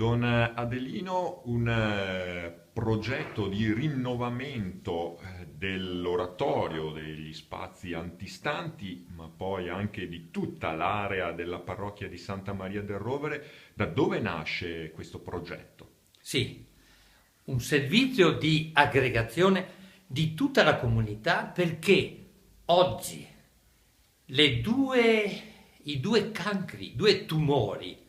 Don Adelino, un progetto di rinnovamento dell'oratorio, degli spazi antistanti, ma poi anche di tutta l'area della parrocchia di Santa Maria del Rovere. Da dove nasce questo progetto? Sì, un servizio di aggregazione di tutta la comunità perché oggi i due cancri, i due tumori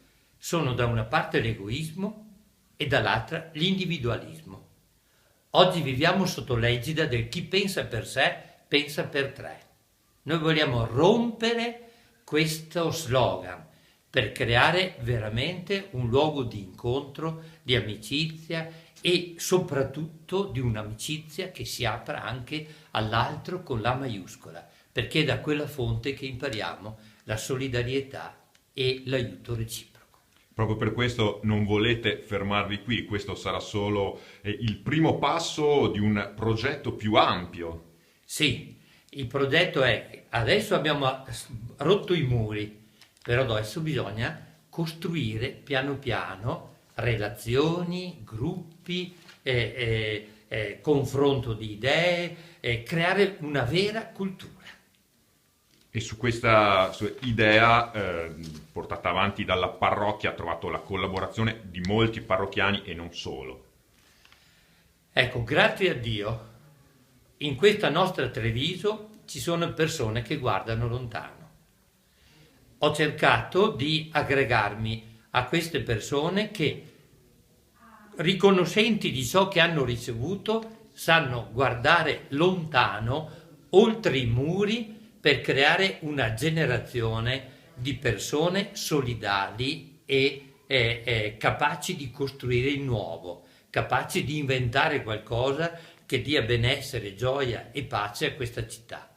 sono da una parte l'egoismo e dall'altra l'individualismo. Oggi viviamo sotto l'egida del chi pensa per sé, pensa per tre. Noi vogliamo rompere questo slogan per creare veramente un luogo di incontro, di amicizia e soprattutto di un'amicizia che si apra anche all'altro con la maiuscola, perché è da quella fonte che impariamo la solidarietà e l'aiuto reciproco. Proprio per questo non volete fermarvi qui, questo sarà solo il primo passo di un progetto più ampio. Sì, il progetto è che adesso abbiamo rotto i muri, però adesso bisogna costruire piano piano relazioni, gruppi, confronto di idee, creare una vera cultura. E su questa idea portata avanti dalla parrocchia ha trovato la collaborazione di molti parrocchiani e non solo. Ecco, grazie a Dio, in questa nostra Treviso ci sono persone che guardano lontano. Ho cercato di aggregarmi a queste persone che, riconoscenti di ciò che hanno ricevuto, sanno guardare lontano, oltre i muri, per creare una generazione di persone solidali e capaci di costruire il nuovo, capaci di inventare qualcosa che dia benessere, gioia e pace a questa città.